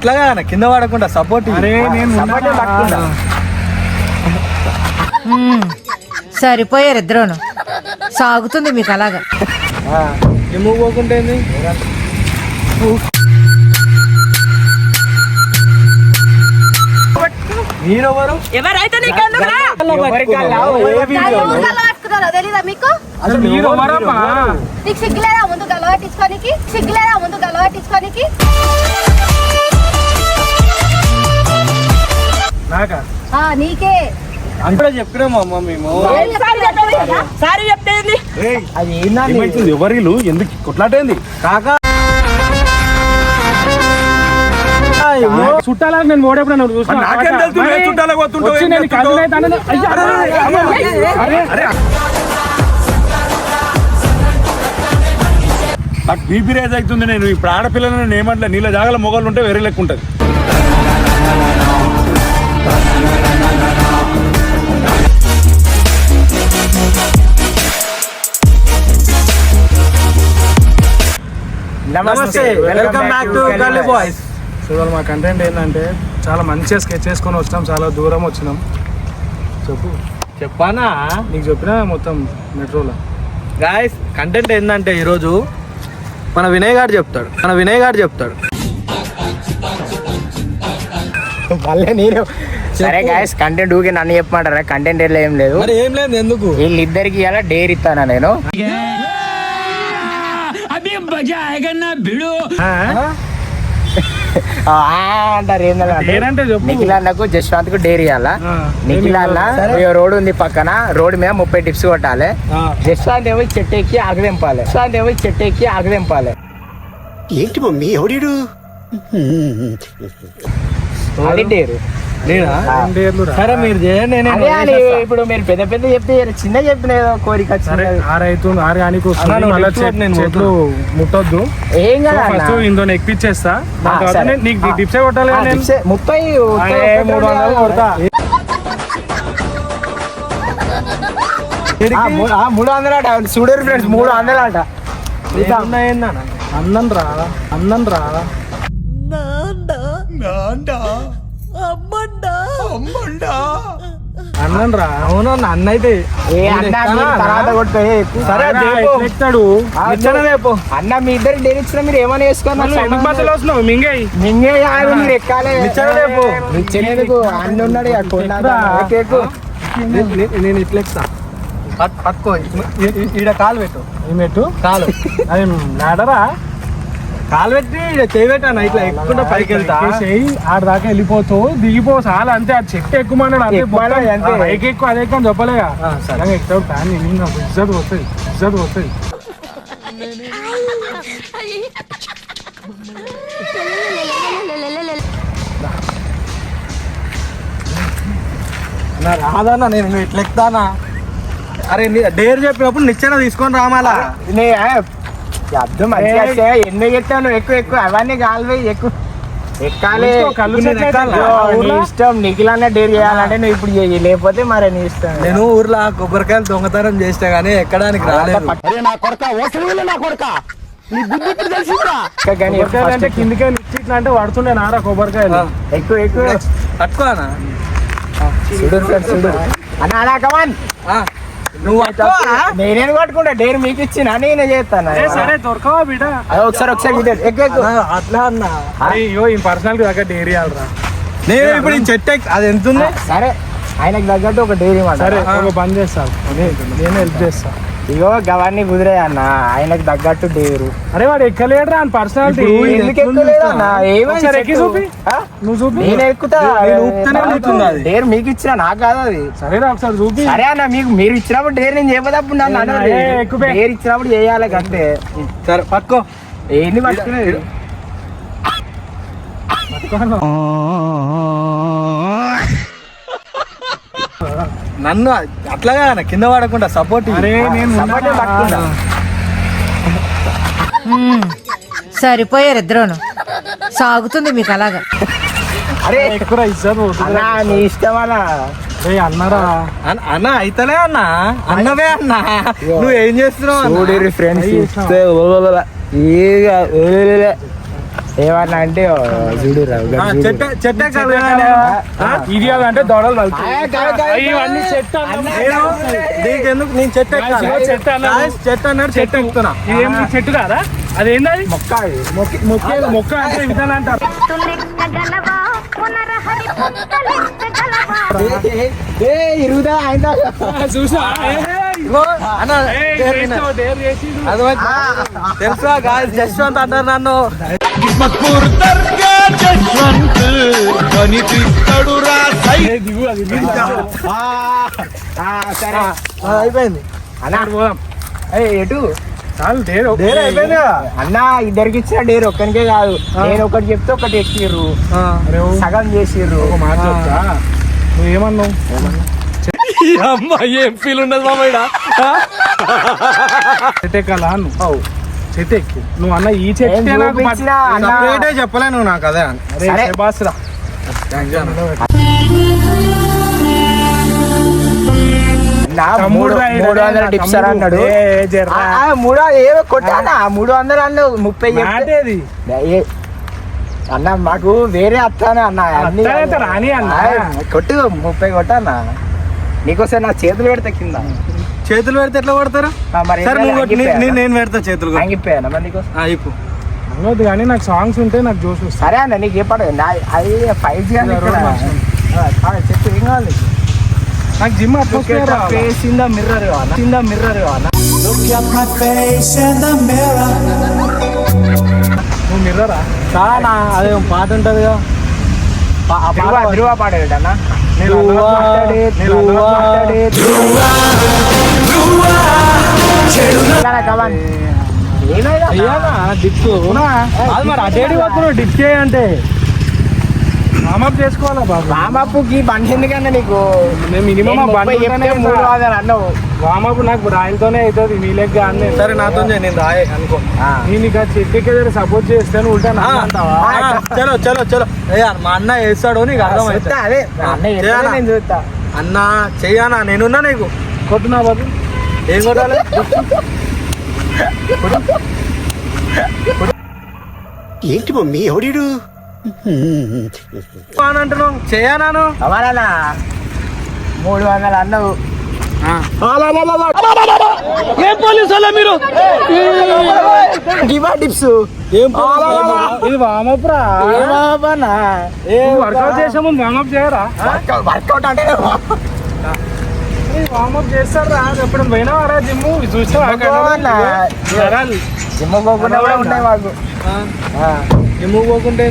ఇట్లాగా కింద పడకుండా సపోర్ట్. సరిపోయారు ఇద్దరును. సాగుతుంది మీకు అలాగా. ఏమో పోకుంటే మీరెవరు? ఎవరైతే తెలీదా మీకు? నీకు సిగ్గులేదా ముందు గలవాటించుకోనికి? సిగ్గులేదా ముందు గలవాటించుకోనికి? నీకే అంటే చెప్పినామా అమ్మ మేము. సారీ చెప్తేంది అది ఏంటండి ఎవరిలు ఎందుకు కొట్లాటేంది కాకా? చుట్టాలకు నేను ఓడేప్పుడు నాకు బీపీ రేజ్ అవుతుంది. నేను ఇప్పుడు ఆడపిల్లలను ఏమంటలే, నీళ్ళ జాగల మొగలు ఉంటే వేరే లెక్క ఉంటుంది. నమస్తే, వెల్కమ్ బ్యాక్ టు గల్లీ బాయ్స్. సో మా కంటెంట్ ఏంటంటే చాలా మంచిగా స్కెచ్ చేసుకొని వచ్చినాం, చాలా దూరం వచ్చినాం. చెప్పానా నీకు చెప్పినా మొత్తం మెట్రోలో. గాయస్ కంటెంట్ ఏంటంటే ఈరోజు మన వినయ్ గారు చెప్తాడు. మళ్ళీ నేను సరే గాయస్ కంటెంట్ ఊకే నన్ను చెప్పమంటారా? కంటెంట్ ఏం లేదు, ఏం లేదు. ఎందుకు వీళ్ళిద్దరికి ఇలా డేర్ ఇస్తానా నేను? అంటారు ఏంటంటే నిఖిల్ అన్నకు జశ్వంత్ కు డేర్ ఇవ్వాలా. నిఖిల్ అన్న రోడ్ ఉంది పక్కన, రోడ్ మీద 30 టిప్స్ కొట్టాలి. జశ్వంత్ ఏమో చెట్టు ఎక్కి ఆగదింపాలి. ఏంటి మమ్మీ ఎవడు? అది డేరు. సరే మీరు చేయండి. ఇప్పుడు మీరు పెద్ద పెద్ద చెప్తే చిన్న చెప్పిన కోరిక చెట్లు ముట్టొద్దు. ఏం కదా ఫస్ట్ ఇందో ఎక్కిచ్చేస్తా, నీకు టిప్సే కొట్టాలి. 300 కొడతా. 300 చూడరు ఫ్రెండ్స్, 300 అంట. అన్నం రా అన్నం రా. అవునన్నా అన్న అయితే ఎక్కుతాడు. అన్న మీ ఇద్దరు డేర్ ఇచ్చిన మీరు ఏమైనా వేసుకోవాలి. ఎందుకు బస్సులో వస్తున్నావు? మింగేయి మీరు ఎక్కాలి. నిచ్చెనేందుకు అన్న ఉన్నాడు. నేను ఇట్లా ఎక్కుతా. పట్టుకో, ఈడ కాలు పెట్టు. ఏమెట్టు కాలు అది నాడరా? కాలు పెట్టి చేయి పెట్టాను. ఇట్లా ఎక్కుంటే పైకి వెళ్తా. ఆడ దాకా వెళ్ళిపోతావు, దిగిపో చాలా. అంతే. ఆ చెట్టు ఎక్కుమన్నాడు అంతే. పైకి ఎక్కువ అదే ఎక్కువ చెప్పలేగా. ఎక్కుతావు ఫ్యాన్. ఇజ్జత్ వస్తుంది. రాదన్నా, నేను ఇట్లా ఎక్కుతానా? అరే డేర్ చెప్పినప్పుడు నిచ్చెన తీసుకొని రామాలా. అర్థం మంచిగా ఎన్నో చెప్తాను. ఎక్కువ అవన్నీ కాలువే ఎక్కువ ఎక్కాలి. నీ ఇష్టం. నిఖిల్ అన్న డేర్ చేయాలంటే నువ్వు ఇప్పుడు చెయ్యి, లేకపోతే మరి నీ ఇష్టం. నేను ఊర్లో కొబ్బరికాయలు దొంగతనం చేస్తే గానీ ఎక్కడానికి రాలేదు. అంటే కిందికాయలు ఇచ్చిట్లా అంటే పడుతుండే నారా కొబ్బరికాయలు. ఎక్కువ పట్టుకోనా? అన్నా కమాన్. నువ్వు నేనేం కొట్టుకుంటా, డేర్ మీకు ఇచ్చిన నేనే చేస్తాను. సరే దొరకవా బిడ్డ? ఒకసారి అట్లా అన్నా. అయ్యో ఈ పర్సనాలిటీ దగ్గర డేర్ ఇవ్వాలరా. నేను ఇప్పుడు ఈ చెట్టు అది ఎంత ఉంది? సరే ఆయనకు తగ్గట్టు ఒక డైరీ సరే ఒక పని చేస్తాను, నేను హెల్ప్ చేస్తా. ఇగో గవాన్ని కుదిరే అన్న, ఆయనకు తగ్గట్టు డేరు. అరే వాడు ఎక్కలేడు రా పర్సనాలిటీ. ఎందుకు ఎక్కలేదు అన్న? ఎక్కి చూపి, నువ్వు చూపి. నేను ఎక్కుతా. డేర్ మీకు ఇచ్చిన నాకు కాదు అది. సరేనా ఒకసారి చూపి. సరే అన్న, మీరు ఇచ్చినప్పుడు డేర్ నేను చేయబోదప్పుడు నన్ను డేర్ ఇచ్చినప్పుడు చేయాలి అంతే. సరే పట్టుకో. ఏంది పట్టుకునేది? నన్ను అట్లాగా కింద పడకుండా సపోర్ట్. సరిపోయారు ఇద్దరును. సాగుతుంది మీకు అలాగా. అరే ఎక్కువ ఇస్తారు నీ ఇష్టం అన్న. అన్నారా అన్న అయితలే అన్నా, అన్నవే అన్నా. నువ్వేం చేస్తున్నావు? ఫ్రెండ్స్ ఏమన్నా అంటే చూడు చెట్టే కాదు ఇది అంటే దొడలు తగులుతాయి. ఇవన్నీ చెట్టు నీకెందుకు నేను చెట్టు చెట్టు అన్నాడు. చెట్టు అన్నాడు చెట్టు ఎక్కుతున్నా. ఇదేం చెట్టు కాదా? అదేంది అది? మొక్క అంటే విధానం అంటారు. ఇరుగుదా ఆయన చూసా అన్న తెలుసా గాయస్ జశ్వంత్ అంటారు నన్ను. సరే అయిపోయింది అన్నా పోదాం. ఎటు చాలు డేరు డేర్ అయిపోయింది కదా. అన్న ఇద్దరికి ఇచ్చిన డేర్ ఒక్కరికే కాదు, నేను ఒకటి చెప్తే ఒకటి ఎక్కిర్రు, సగం చేసిర్రు. ఒక మాట చెప్తా, నువ్వు ఏమన్నావు? అమ్మాయి ఏం ఫీల్ ఉండదు మామయ్య. చెట్టు ఎక్కాలా నువ్వు? చెట్టు ఎక్కు నువ్వు అన్న. ఈ చెట్టు నేను చూపించిన అన్న. సపరేటే చెప్పలేను నాకు అదే. సరే. బాస్రా నా 300 టిప్స్ అన్నాడు. 300 300 అన్నావు, 30 చెప్తే. నాటేది అన్న మాకు వేరే అత్తానే అన్న అన్ని అత్తానే రాని అన్న. కొట్టు 30 కొట్టన్నా నీకోసం నా చేతులు పెడతా కింద. చేతులు పెడితే ఎట్లా కొడతారు? మరి సరే నువ్వు కొట్టు, నేను పెడతా చేతులు. అంగిపోయాను మరి నీకోసం. ఇప్పు అనవద్దు కానీ నాకు సాంగ్స్ ఉంటే నాకు జోష్ వస్తుంది. సరే అన్న నీకు ఏ పాట అది 5G అని చెప్పు. ఏం కావాలి నాకు gym atmosphere face in the mirror కావాలా? నువ్వు మిర్రరా? చాలా అదే పాట ఉంటది కదా. ధ్రువ పాట ఏంటన్నా? మరి అటేడి వరకు డిప్ చేయంటే వామప్ చేసుకోవాలా బాబు? రామప్పుకి బండి ఎందుకన్నా నీకు? మినిమం 300 అన్నావు. వామప్ నాకు రాయలతోనే అవుతుంది, నీ లెక్క అన్నీ. సరే నాతో నేను రాయే అనుకో. నేను ఇక చెట్టుకి సపోర్ట్ చేస్తాను ఉల్టా నా అంటావా? చలో చలో చలో. మా అన్న వేస్తాడు నీకు అర్థమైతే. చూస్తా, అదే అన్న చెప్తే నేను చూస్తా. అన్న చెయ్యనా, నేనున్నా నీకు. కొట్టున్నా బాబు. ఏం కొట్టాలి? ఏంటి మమ్మీ ఎవడీడు? అని అంటున్నావు, చేయనాను. అమరానా 300 అన్నావు. ఏం పోలీసు వాళ్ళ మీరు? టిప్స్ ఏం ఇది వామప్ రా. వర్కౌట్ చేసే ముందు వామప్ చేయరా? వర్కౌట్ అంటే వామప్ చేస్తారు రా. ఎప్పుడు పోయినావారా జిమ్? చూసావా? జిమ్ పోకుండా కూడా ఉన్నాయి మాకు. ఏమో పోకుంటే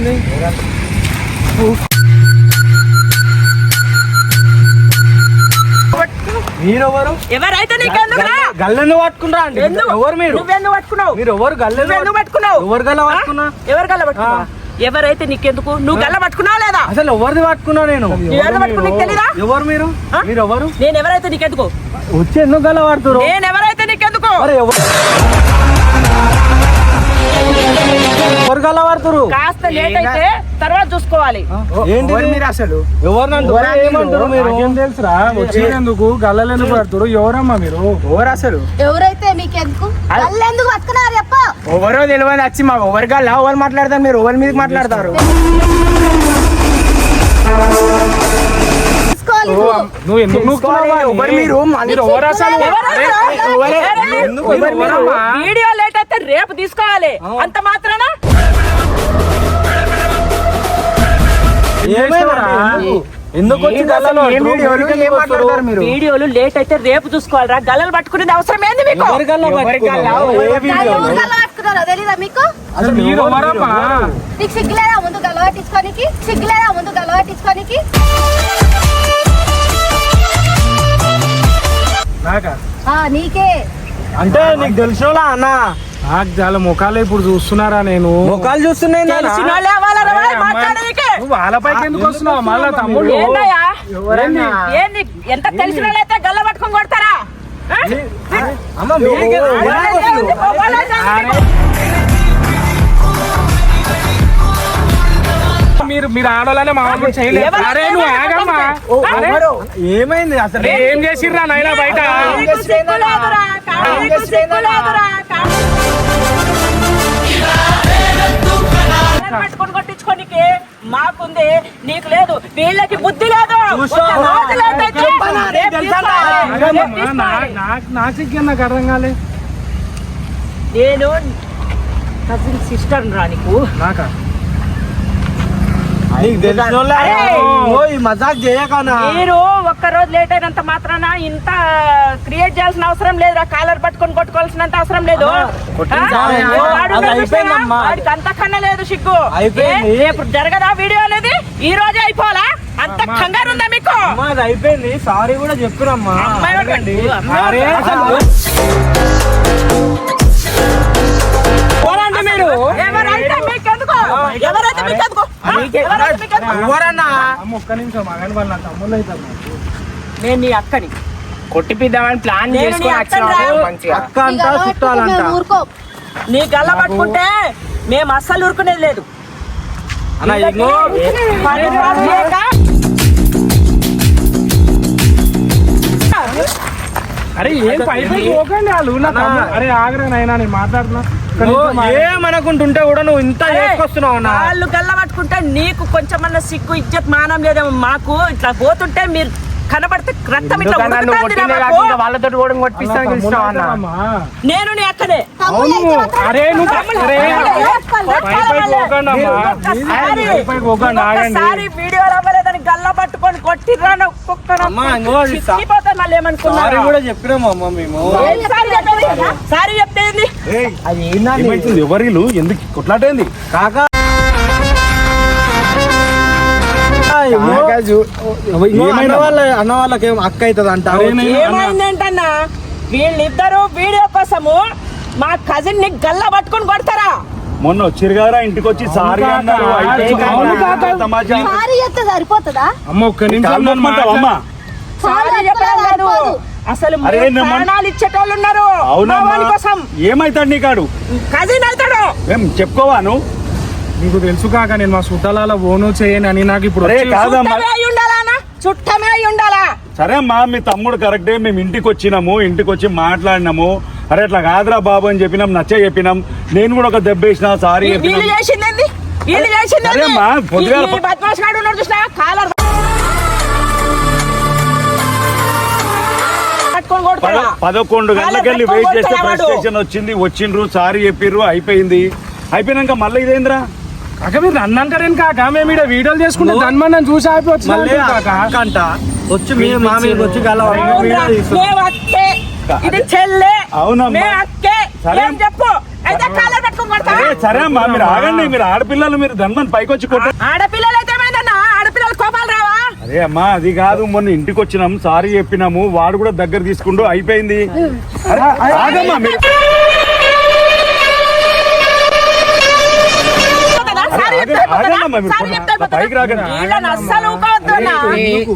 మీరెవరు? ఎవరైతే నీకెందుకురా? గల్లెను పట్టుకున్నా అండి. ఎవరు మీరు? నువ్వెందుకు పట్టుకున్నావు? మీరు ఎవరు? గల్లెను నువ్వెందుకు పట్టుకున్నావు? ఎవరు గల్ల పట్టుకున్నా? ఎవరు గల్ల పట్టుకున్నావు? ఎవరైతే నీకెందుకు? నువ్వు గల్ల పట్టుకున్నావు లేదా? అసలు ఎవరిది పట్టుకున్నా నేను? ఎవరు పట్టుకున్నా నీకు తెలీదా? ఎవరు మీరు? మీరు ఎవరు? నేను ఎవరైతే నీకెందుకు? వచ్చి ఎందుకు గల్ల పడుతున్నారు? నేను ఎవరైతే నీకెందుకు? మరి ఎవరు గల్ల పడుతురు? కాస్త లేట్ అయితే తర్వాత చూసుకోవాలి. ఏంటి మీరు అసలు ఎవరినంటారు? ఏమంటారు మీరు? ఏం తెలుసురా? వచ్చేందుకు గల్లలు ఎందుకు పడుతురు? ఎవరమ్మా మీరు? ఎవరు అసలు? ఎవరైతే మీకెందుకు ఎందుకు పట్టుకున్నారు చెప్ప? ఎవరో తెలియదు వచ్చి మా ఎవరిగా ఎవరు మాట్లాడతారు? మీరు ఎవరి మీద మాట్లాడతారు? నువ్వు ఎందుకు నూక్కున్నావా? ఎవరు మీరు? మీరు ఎవరు అసలు? వీడియో లేట్ అయితే రేపు తీసుకోవాలి. అంత మాత్రాన ఎందుకు వచ్చి గల్లలో మాట్లాడతారు మీరు? వీడియోలు లేట్ అయితే రేపు చూసుకోవాలిరా. గల్లలు పట్టుకునేది అవసరం ఏంది మీకు? ఎవరి గల్ల పట్టుకున్నారు? ఏ వీడియో? పట్టుకున్నారో తెలీదా మీకు? అసలు మీరు ఎవరమ్మా? నీకు సిగ్గులేదా ముందు గలవాటించుకోనికి? సిగ్గులేదా ముందు గలవాటించుకోనికి? నాకా? నీకే. అంటే నీకు తెలిసినోళ్ళ అన్న? నాకు చాలా ముఖాలు ఇప్పుడు చూస్తున్నారా? నేను ముఖాలు చూస్తున్నాయి. తెలిసిన వాళ్ళే అవ్వాలరా వాడు మాట్లాడనీకి? నువ్వు వాళ్ళపైకి ఎందుకు వస్తున్నావు? మళ్ళా తమ్ముడు ఏందయ్యా? ఎవరన్నా? ఏంది? ఎంత తెలిసిన వాళ్ళైతే గల్ల పట్టుకొని కొడతారా? అమ్మ మీకే మీరు ఆడవాళ్ళనే మామూలు చేయలేదు. అరే నువ్వు ఆగమ్మా. అరే ఏమైంది అసలు? ఏం చేసిర్రా నాయనా బయట? సిగ్గులేదురా, సిగ్గులేదురా. పెట్టుకొని కొట్టించుకోనికి మాకుంది, నీకు లేదు. వీళ్ళకి బుద్ధి లేదు. ఒక్క రోజు లేట్ అయితే రేపు తీసుకోవాలి. నాకు సిగ్గు నాకు అర్థం కాలే. నేను కజిన్ సిస్టర్ రా నీకు. నాకా మజాక్ చేయకనా. మీరు ఒక్క రోజు లేట్ అయినంత మాత్రాన ఇంత క్రియేట్ చేయాల్సిన అవసరం లేదు. కాలర్ పట్టుకొని కొట్టుకోవాల్సినంత అవసరం లేదు. వాడికి అంతకన్నా లేదు సిగ్గు. రేపు జరగదా వీడియో అనేది? ఈ రోజే అయిపోవాలా? అంత కంగారు ఉందా మీకు? అయిపోయింది, సారీ కూడా చెప్పురమ్మా. మీరు ఎవరైతే మీకెందుకు? ఎవరైతే మీకెందుకు? ఎవరన్నా ఒక్క నిమిషం మగని వాళ్ళ తమ్ముళ్ళు అవుతారు. నేను నీ అక్కని కొట్టిపిద్దామని ప్లాన్ నేను చేసుకొని నీ అక్కని రా. మంచిగా అక్క అంట చుట్టాలంట. ఊరుకో. నీ గల్ల పట్టుకుంటే మేము అస్సలు ఊరుకునేది లేదు. అన్న ఇగో పనికిరాదు లేక అరే ఏం పైపు పోకండి వాళ్ళు నా తమ్ముడు. అరే ఆగరా నాయనా నేను మాట్లాడుతున్నా. ఏమనుకుంటుంటే కూడా నువ్వు ఇంత చేసుకొస్తున్నావు అన్న. వాళ్ళు గల్ల పట్టుకుంటే నీకు కొంచెమన్నా సిగ్గు ఇజ్జత్ మానం లేదేమో. మాకు ఇట్లా పోతుంటే మీరు కనబడితే రక్తం ఇట్లా ఉడుకుతుంది రా మాకు. వాళ్ళతో కూడా కొట్టిస్తాను చూసినావా అన్న? నేను నీ అక్కనే. తమ్ముళ్ళు అయితే మాత్రం అరే నువ్వు అరే ఒక్కసారి వీడియోలు అవ్వలేదని గల్ల పట్టుకొని కొట్టిర్రా మళ్ళీ ఏమనుకున్నా. సారీ కూడా చెప్పినాము అమ్మ మేము. సారీ చెప్తేంది? అది ఏందండి? ఏమైతుంది? ఎవరిలు ఎందుకు కొట్లాటైంది? కాకా అన్న వాళ్ళకి ఏం అక్క అవుతుంది అంట. ఏమైందంటన్నా వీళ్ళిద్దరు వీడియో కోసము మా కజిన్ ని గల్ల పట్టుకొని కొడతారా? మొన్న వచ్చిరు కదా ఇంటికి వచ్చి సారీ అన్నారు. సారీ చెప్తే సరిపోతుందా? అమ్మ ఒక్క నిమిషం అమ్మా సారీ చెప్పడం కాదు. అసలు అరే ప్రాణాలు ఇచ్చేటోళ్ళు ఉన్నారు మా వాని కోసం. ఏమైతాడు నీకాడు? కజిన్ అవుతాడు. ఏం చెప్పుకోవాను? నీకు తెలుసు కాక నేను మా చుట్టాల ఓను చేయను అని నాకు ఇప్పుడు అరే కాదమ్మా. చుట్టమే అయి ఉండాలా అన్న? చుట్టమే అయి ఉండాలా? సరే అమ్మా మీ తమ్ముడు కరెక్టే. మేము ఇంటికి వచ్చినాము, ఇంటికి వచ్చి మాట్లాడినాము. అరే అట్లా కాదురా బాబు అని చెప్పినాం, నచ్చ చెప్పినాం. నేను కూడా ఒక దెబ్బ వేసిన సారీ వీళ్ళు చేసిందండి వీళ్ళు అరే చేసిందండి. అమ్మా, పొద్దుగాల ఈ బద్మాష్ గాడు ఉన్నాడు చూసినా కాలర్ పట్టుకొని కొడతాడా? 11 గంటలకెళ్ళి వెయిట్ చేస్తే ప్రెస్ స్టేషన్ వచ్చింది, వచ్చిండ్రు, సారీ చెప్పిర్రు, అయిపోయింది. అయిపోయినాక మళ్ళీ ఇదేంద్రా? కాక మీరు అన్నాక కాక మేము ఇక్కడ వీడియోలు చేసుకుంటే ధన్మని నన్ను చూసి అయిపోయి వచ్చిన అంట వచ్చి మీ మామయ్యకి వచ్చి గల అవునురా, మేము అక్కే, ఇది చెల్లె. అవునమ్మా. మేము అక్కే. సరే. ఏం చెప్పు? అయితే కాలర్ పట్టుకొని కొడతావా? అరే సరే అమ్మా మీరు ఆగండి. మీరు ఆడపిల్లలు, మీరు ధన్మని పైకి వచ్చి కొట్ట. ఆడపిల్లలు అయితే ఏమైందన్నా? ఆడపిల్లలు కోపాలు రావా? అరే అమ్మా అది కాదు, మొన్న ఇంటికి వచ్చినాం, సారీ చెప్పినాము, వాడు కూడా దగ్గర తీసుకుంటూ అయిపోయింది. అరే ఆగమ్మా మీరు. సారీ చెప్తే అయిపోతుందా? ఆగండమ్మా మీరు. సారీ చెప్తే అయిపోతుందా? పైకి రాగండి. వీళ్ళని అస్సలు ఊరుకోవద్దు అన్నా.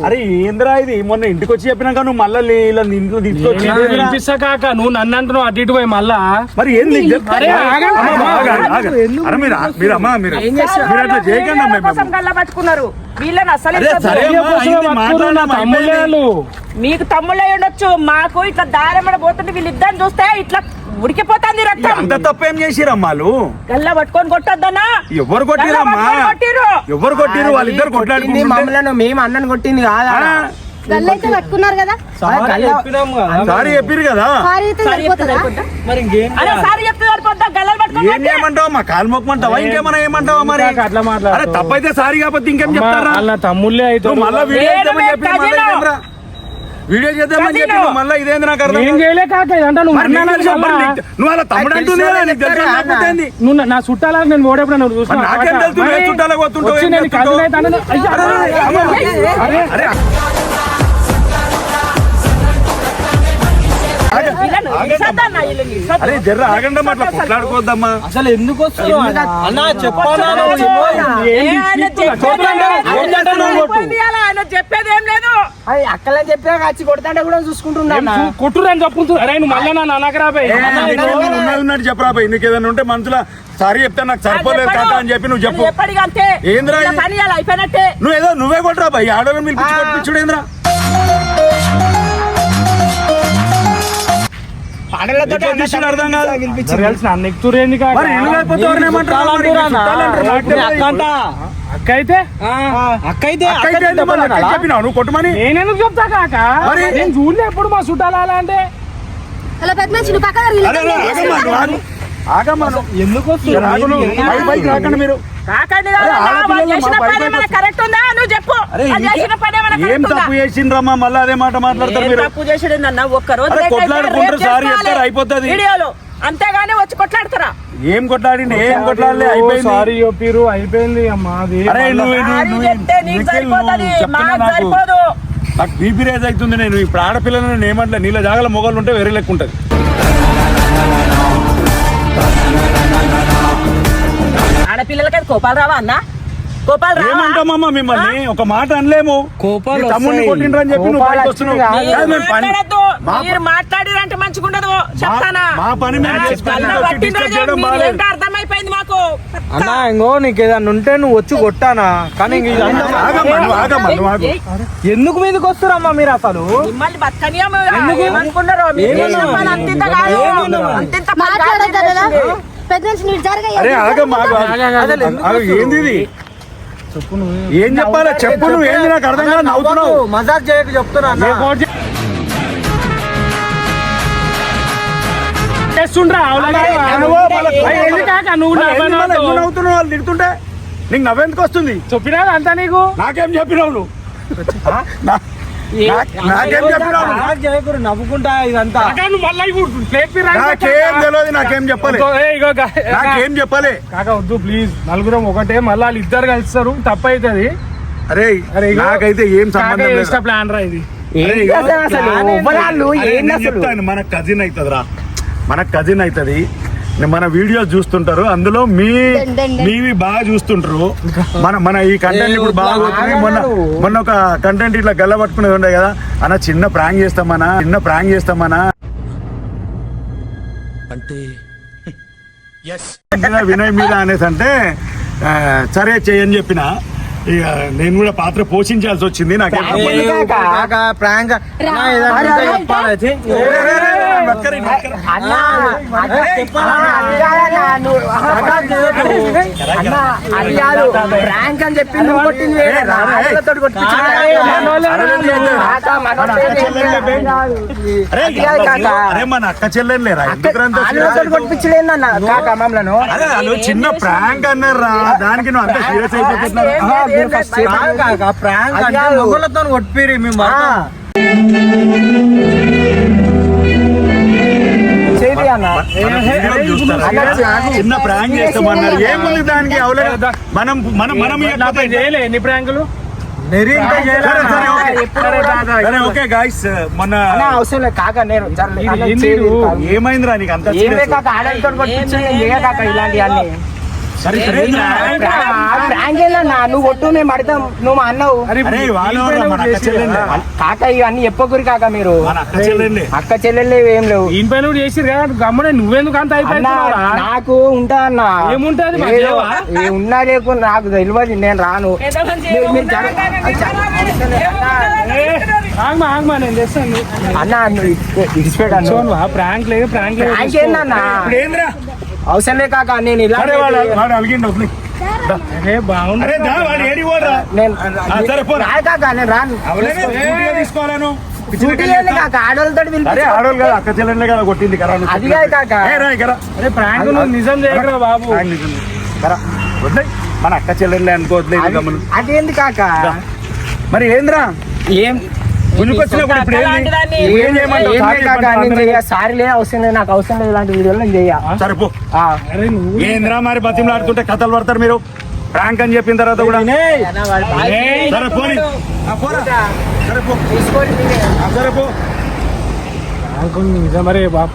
అరే ఏంద్రా ఇది? మొన్న ఇంటికి వచ్చి చెప్పినాక నువ్వు మళ్ళీ ఇలా ఇంట్లో తీసుకొచ్చి వినిపిస్తా కాక నువ్వు నన్ను అంటున్నావు అటు ఇటు పోయి మళ్ళా. మరి ఏం నీకు తెలుసు? అరే ఆగండి. అమ్మా, అమ్మా, ఆగండి, ఆగండి. అరే మీరు అమ్మా మీరు అట్లా చేయకండి అమ్మా. కోసం గల్ల పట్టుకున్నారు. వీళ్ళని అస్సలు అరే ఇష్టం సరే లేదు. అమ్మా, అయింది, మాట్లాడినాం, తమ్ముళ్ళు అయిపోయింది. మీకు తమ్ముళ్ళే ఉండొచ్చు, మాకు ఇట్లా దారమడ పోతుంటే వీళ్ళిద్దరిని చూస్తే ఇట్లా ఉడికిపోతుంది రక్తం. అంత తప్పేం చేసిరమ్మాలు? గల్ల పట్టుకొని కొట్టొద్దన్నా. ఎవరు కొట్టిరమ్మా? ఎవరు కొట్టిరు? వాళ్ళిద్దరు కొట్లాడుకుంటుంటే మమ్మల్ని మేము అన్నని కొట్టింది కాదా? గల్లైతే పట్టుకున్నారు కదా? సారీ చెప్పిరు కదా. సారీ అయితే సరిపోతుందా? మరి ఇంకేం అరే సారీ చెప్తే సరిపోద్దా? గల్లలు పట్టుకొని ఏం చేయమంటావా? మా కాలు మొక్కమంటావా? ఇంకేమన్నా ఏమంటావా? మరి అట్లా మాట్లాడు. అరే తప్పైతే సారీ కాకపోతే ఇంకేం చెప్తారా? వాళ్ళ తమ్ముళ్ళే అయితే నువ్వు మళ్ళా వీడియో చేద్దామని చెప్పి మళ్ళీ ఇదేంద్రా? వీడియో చేద్దామని చెప్పి నువ్వు మళ్ళా ఇదేంది? నాకు అర్థం ఏం కాదు. చేయలే కాక ఇదంతా నువ్వు మరి నీకు అన్నాను తెలుసా? మరి మళ్ళా. నువ్వు అలా తమ్ముడు అంటుంది కదా, నీకు తెలుసా? లేకపోతే ఏంది? నువ్వు నా చుట్టాలకు నేను ఓడేప్పుడు నువ్వు మరి చూసినావా? నాకేం తెలుసు? మరి నేను చుట్టాలకు పోతుంటావు, వచ్చి ఏం నేను చేస్తుంటావు? కజిన్ అవుతానని అయ్యా, అరే అరే అరే జర్ర ఆగండి అట్లా కొట్లాడుకోవద్దమ్మా. అసలు ఎందుకు వస్తున్నావు అన్న? చెప్పాలా? చెప్పేది ఏం లేదు. అది అక్కలని చెప్పా వచ్చి కొడతాంటే కూడా చూసుకుంటున్నా కొట్టురని చెప్పుకుంటూ అరే నువ్వు మళ్ళీ నన్ను అనకరాబాయ్. ఉన్నది చెప్పరా బాయ్, నీకు ఏదైనా ఉంటే మనసులో సారీ చెప్తే నాకు సరిపోలేదు కాక అని చెప్పి నువ్వు చెప్పు. ఎప్పటికంతే ఏంద్రా ఇది? పని చేయాలి, అయిపోయినట్టే. నువ్వే కొట్టరా బాయ్, ఆడవాళ్ళని పిలిపించి కొట్టించుడు ఏంద్రా? ఆడలతో ఎట్లా తీసుకుని అర్థం కాదు. తెలిసిన అన్న ఎక్కుతురు ఏంది కాక? మరి ఇల్లు లేకపోతే ఎవరిని ఏమంటారు? మరి చుట్టాలు అంటారు, నాకు తెలియదు. అక్క అయితే అక్క అయితే అక్క అయితే ఏంది మరి? అక్కకి చెప్పినావు నువ్వు కొట్టమని? నేనెందుకు చెప్తా కాక? మరి? నేను చూడలే ఎప్పుడు మా చుట్టాలు అలా అంటే. హలో పెద్ద మనిషి నువ్వు పక్కన అరే ఆగమ్మా, నువ్వు ఆగు. ఆగమ్మా నువ్వు. ఎందుకు వస్తుంది? రాకు నువ్వు. పైకి రాకండి మీరు. కాకండి అరే, కాదన్నా, ఆడపిల్లలు వాళ్ళు చేసిన మా పని బయట ఏమైనా కరెక్ట్ ఉందా నువ్వు చెప్పు. అరే, వాళ్ళు చేసిన పని ఏమైనా ఏం కరెక్ట్ ఉందా? తప్పు చేసిండ్రమ్మా? మళ్ళీ అదే మాట మాట్లాడతారు ఏం మీరు. తప్పు చేసాడేందన్న ఒక్క రోజు అరే, లేట్ అయితే కొట్లాడుకుంటారు, రేప్ సారీ చేసుకోవాలి. చెప్తారు, అయిపోతుంది. వీడియోలో అంతేగాని వచ్చి కొట్లాడతారా? ఏం కొట్లాడింది? ఏం కొట్లాడలే, అయిపోయింది. సారీ చెప్పిరు, అయిపోయింది అమ్మా. అది అరే నువ్వు సారీ చెప్తే నీకు సరిపోతుంది, మాకు నాకు సరిపోదు. నాకు బీపీ రేజ్ అవుతుంది. నేను ఇప్పుడు ఆడపిల్లలను ఏమంటలే, నీళ్ళ జాగల మొగలు ఉంటే వేరే లెక్క ఉంటుంది. ఆడపిల్లలకి కోపాలు రావా అన్న? కోపాలు రావా? ఏమంటామమ్మా మిమ్మల్ని? ఒక మాట అనలేము. కోపాలు మీ తమ్ముడిని వస్తాయి. కొట్టిండ్రని చెప్పి నువ్వు పైకి వస్తున్నావు. మీరు కాదు, మేము పని- మాట్లాడొద్దు. మా- మీరు మాట్లాడిరంటే మంచిగుండదు చెప్తానా? మా పని మేము నా చేసుకుంటాం. కళ్ళ వచ్చి పట్టిన disturb రోజు చేయడం మీరు బాగాలేదు. ఏంటో అర్థమైపోయింది మాకు. అన్నా ఇంకో నీకు ఏదన్నా ఉంటే నువ్వు వచ్చి కొట్టానా, కానీ ఇంక ఇదంతా ఆగమ్మా, నువ్వు ఆగమ్మా, నువ్వు ఆగు. ఎందుకు మీదకి వస్తారమ్మా మీరు అసలు? మిమ్మల్ని బతకనియము. ఏమనుకున్నారు? మీరు చేసిన పని అంతింత కాదు. అంతింత పని మాట్లాడొద్దా కాదు కదా? చేసింది. పెద్ద మనిషి మీరు జరగ అరే ఆగమ్మా, ఆగు, ఆగు. ఆగు, ఏంది ఇది? ఏం చెప్పాలి చెప్పు. నువ్వు ఏంది? నాకు అర్థం కాదు, నవ్వుతున్నావు. మజాక్ చేయక చెప్తున్నా అన్న. చేస్తుండ్రా నువ్వు మళ్ళా ఎందుకు కాక నువ్వు మళ్ళా ఏంది మళ్ళా? ఎందుకు నవ్వుతున్నావు? నవ్వుతున్నావు? వాళ్ళు తిడుతుంటే నీకు నవ్వెందుకు వస్తుంది? చెప్పినా అంతా నీకు నాకేం చెప్పినావు నువ్వు? నాకేం చెప్పినావు నువ్వు? మజాక్ చేయకూడదు, నవ్వుకుంటా ఇదంతా. కాకా నువ్వు మళ్ళీ ఇప్పుడు ప్లేట్ మీద రా. నాకేం తెలియదు, నాకేం చెప్పలే, ఇగో నాకేం చెప్పలే. కాక వద్దు ప్లీజ్, నలుగురం ఒకటే, మళ్ళీ వాళ్ళు ఇద్దరు కలుస్తారు, తప్పు అవుతుంది. అరే అరే ఇగో, నాకైతే ఏం సంబంధం లేదు. ఎక్స్ట్రా ప్లాన్ రా ఇది. అరే ఇగో, అసలు ఎవరాళ్ళు అరే ఏంది నేను అసలు? చెప్తాను, మన కజిన్ అవుతుందిరా, మన కజిన్ అవుతుంది. మన వీడియోస్ చూస్తుంటారు, అందులో మీవి బాగా చూస్తుంటారు. మన ఈ కంటెంట్ ఇప్పుడు బాగా అవుతుంది. మొన్న ఒక కంటెంట్ ఇట్లా గల్ల పట్టుకునేది ఉండే కదా అన్న, చిన్న ప్రాంక్ చేస్తామన్నా అంటే వినయ్ మీద అనేసి అంటే సరే చేయని చెప్పిన. ఇక నేను కూడా పాత్ర పోషించాల్సి వచ్చింది. నాకు ప్రాంక్ ప్రాంక్ అని చెప్పి నువ్వు కొట్టింది వేరే రా. ఆడలతోటి కొట్టించింది అరే మన అక్క చెల్లెలు లేరా? ఆడలతోటి కొట్టించలేదన్న కాక మమ్మలను. అదే వాళ్ళు చిన్న ప్రాంక్ అన్నారా, దానికి నువ్వు అంత సీరియస్ అయిపోతున్నా? ప్రాంక్ అంటే మొగలతో కొట్టిరి మేము. చేయి అన్న. చిన్న ప్రాంక్ చేస్తామన్నారు, ఏముంది దానికి? అవలే మనం మనం మనం నాపై చేయలే ఎన్ని ప్రాంకులు. సరే ఓకే గాయ్స్, మొన్న అన్న అవసరం లేదు కాక. నేను ఏమైందిరా నీకు అంత ఏమే కాక ఆడలతో కొట్టించింది ఏ కాక ఇలాంటివన్నీ. సరే సరే ప్రాంక్ ఏందన్నా? నువ్వు కొట్టు, మేము పడతాం, నువ్వు మా అన్నావు. అరే వాళ్ళు మన అక్క చెల్లెళ్ళే, కాక ఇవన్నీ చెప్పకూరి కాక మీరు. మన అక్క చెల్లెళ్ళే. అక్క చెల్లెళ్ళు ఏం లేవు. ఈయన పైన కూడా చేసిరు కదా గమ్మునే, నువ్వెందుకు అంత అన్న అయిపోయినా? నాకు ఉంటా అన్న. ఏముంటది మా ఏదో దేవా? ఉన్నా లేకుండా నాకు తెలియదు, నేను రాను. ఆగమా నేను చేస్తాను. అన్న నువ్వు ఇడిచిపెట్టాను. ప్రాంక్ లేదు, ప్రాంక్ లేదు. ప్రాంక్ ఏందన్నా? ఇప్పుడు ఏంద్రా? అవసరం లే కాక. నేను ఇలా సరే వాడు అలిగిండు వదిలే. అరే బాగుంది. అరే దా, వాడు ఏడికి పోరా? నేను సరే పోరా. రాను కాక, నేను రాను. అవలేనే స్కూటీగా తీసుకోవాలను. డ్యూటీ లేదు కాక, ఆడవాళ్ళతో అరే పిలిపించు. ఆడోళ్ళు కదా, అక్క చెల్లెళ్ళే కదా కొట్టింది కదా. అది కాదు కాక. అరే ప్రాంక్ నువ్వు నిజం చేయకరా బాబు. వదిలే, మన అక్క చెల్లెళ్ళే అనుకోవట్లేదు గమను. అదేంది కాక? మరి ఏంద్రా ఏం గుంజుకొచ్చినప్పుడు ఇప్పుడు ఏంది? అలాంటిదాన్ని ఏం చేయమంటావు? సారీ చెప్పంటావా? సారీ లేదు, అవసరం లేదు, నాకు అవసరం లేదు ఇలాంటి వీడియోలు నేను చెయ్య. సరే పో. అరే నువ్వు ఏంద్రా మరి బతిమలాడుతుంటే కథలు పడతారు మీరు. ప్రాంక్ అని చెప్పిన తర్వాత కూడా సరే పోనీ. పోరా. సరే పో. తీసుకోండి. సరే పో. ప్రాంక్ నిజం. అరే బాబు